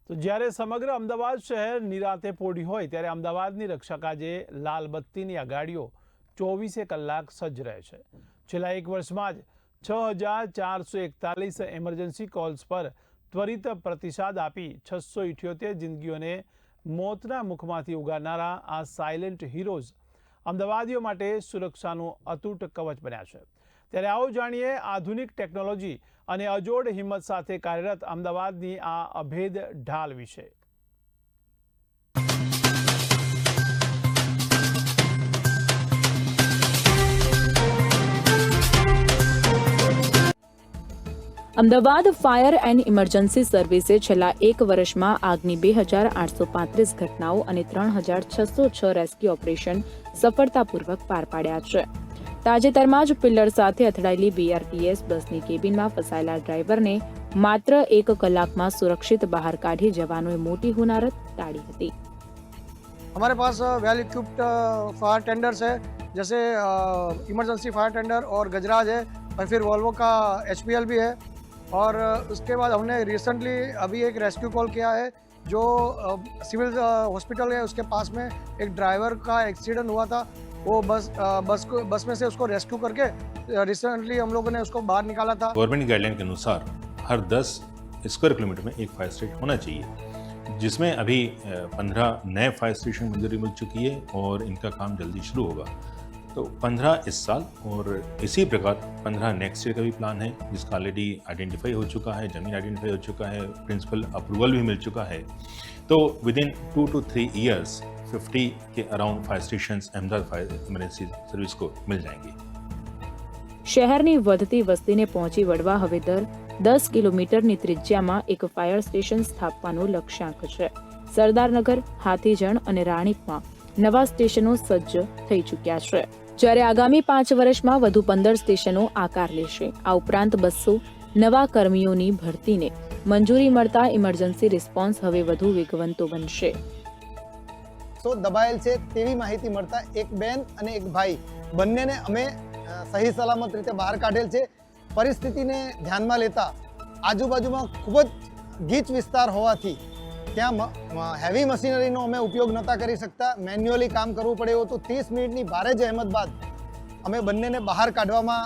તો જ્યારે સમગ્ર અમદાવાદ શહેર નિરાંતે પોઢી હોય ત્યારે અમદાવાદની રક્ષક આજે લાલ બત્તીની આ ગાડીઓ 24 કલાક સજ્જ રહે છે। છેલ્લા એક વર્ષમાં જ 6441 એમરજન્સી કોલ્સ પર ત્વરિત પ્રતિસાદ આપી 678 જિંદગીઓને મોતના મુખમાંથી ઉગારનારા આ સાયલેન્ટ હીરોઝ અમદાવાદીઓ માટે સુરક્ષાનું અતૂટ કવચ બન્યા છે। ત્યારે આવો જાણીએ આધુનિક ટેકનોલોજી અને અજોડ હિંમત સાથે કાર્યરત અમદાવાદની આ અભેદ ઢાલ વિશે। અમદાવાદ ફાયર એન્ડ ઇમરજન્સી સર્વિસે છેલ્લા એક વર્ષમાં આગની 2835 ઘટનાઓ અને 3606 રેસ્ક્યુ ઓપરેશન સફળતાપૂર્વક પાર પાડ્યા છે। તાજેતરમાં જ પિલ્લર સાથે અથડાયેલી BRTS બસની કેબિનમાં ફસાયેલા ડ્રાઈવરને માત્ર 1 કલાકમાં સુરક્ષિત બહાર કાઢી જવાનોએ મોટી હોનારત ટાળી હતી। हमारे पास वेल इक्विप्ड फायर टेंडर्स है, जैसे इमरजेंसी फायर टेंडर और गजराज है, और फिर वॉल्वो का HPL भी है। और उसके बाद हमने रिसेंटली अभी एक रेस्क्यू कॉल किया है जो सिविल हॉस्पिटल है, उसके पास में एक ड्राइवर का एक्सीडेंट हुआ था। वो बस में से उसको रेस्क्यू करके रिसेंटली हम लोगों ने उसको बाहर निकाला था। गवर्नमेंट गाइडलाइन के अनुसार हर 10 स्क्वायर किलोमीटर में एक फायर स्टेशन होना चाहिए, जिसमें अभी 15 नए फायर स्टेशन मंजूरी मिल चुकी है और इनका काम जल्दी शुरू होगा। तो 15 इस साल और इसी प्रकार 15 नेक्स्ट ईयर का भी प्लान है, जिसका ऑलरेडी आइडेंटिफाई हो चुका है, जमीन आइडेंटिफाई हो चुका है, प्रिंसिपल अप्रूवल भी मिल चुका है। तो विद इन 2 to 3 ईयर्स 50 के around fire station Ahmedabad fire emergency service को मिल जाएंगे। શહેરની વધતી વસ્તીને પહોંચી વળવા હવે દર 10 કિલોમીટરની ત્રિજ્યામાં એક ફાયર સ્ટેશન સ્થાપવાનું લક્ષ્યાંક છે। સરદારનગર, હાથીજણ અને રાણીપમાં નવા સ્ટેશનો સજ્જ થઈ ચૂક્યા છે, જ્યારે આગામી 5 વર્ષમાં વધુ 15 સ્ટેશનો આકાર લેશે। આ ઉપરાંત 200 નવા કર્મીઓની ભરતીને મંજૂરી મળતા ઇમરજન્સી રિસ્પોન્સ હવે વધુ વેગવંતો બનશે। દબાયેલ છે તેવી માહિતી મળતા એક બેન અને એક ભાઈ બંનેને અમે સહી સલામત રીતે બહાર કાઢેલ છે। પરિસ્થિતિને ધ્યાનમાં લેતા આજુબાજુમાં ખૂબ જ ગીચ વિસ્તાર હોવાથી ત્યાં હેવી મશીનરીનો અમે ઉપયોગ નહોતા કરી શકતા, મેન્યુઅલી કામ કરવું પડે એવું હતું। 30 મિનિટની ભારે જહેમત બાદ અમે બંનેને બહાર કાઢવામાં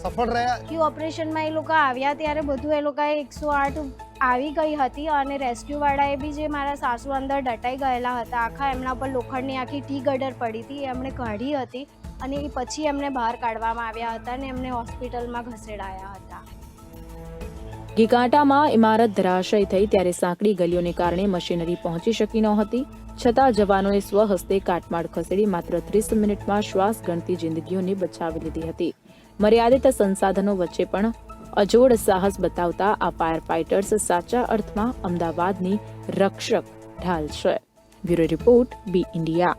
સફળ રહ્યા। રેસ્ક્યુ ઓપરેશનમાં એ લોકો આવ્યા ત્યારે બધું એ લોકોએ 108 આવી ગઈ હતી અને રેસ્ક્યુવાળાએ બી જે મારા સાસુ અંદર દટાઈ ગયેલા હતા, આખા એમના પર લોખંડની આખી ટી ગડર પડી હતી, એમણે કાઢી હતી અને એ પછી એમને બહાર કાઢવામાં આવ્યા હતા અને એમને હોસ્પિટલમાં ખસેડાયા હતા। ઘીકાંટામાં ઇમારત ધરાશય થઈ ત્યારે સાંકડી ગલીઓને કારણે મશીનરી પહોંચી શકી નહોતી, છતાં જવાનોએ સ્વહસ્તે કાટમાળ ખસેડી માત્ર 30 મિનિટમાં શ્વાસ ગણતી જિંદગીઓને બચાવી લીધી હતી। મર્યાદિત સંસાધનો વચ્ચે પણ અજોડ સાહસ બતાવતા આ ફાયર ફાઇટર્સ સાચા અર્થમાં અમદાવાદની રક્ષક ઢાલ છે। બ્યુરો રિપોર્ટ, બી ઇન્ડિયા।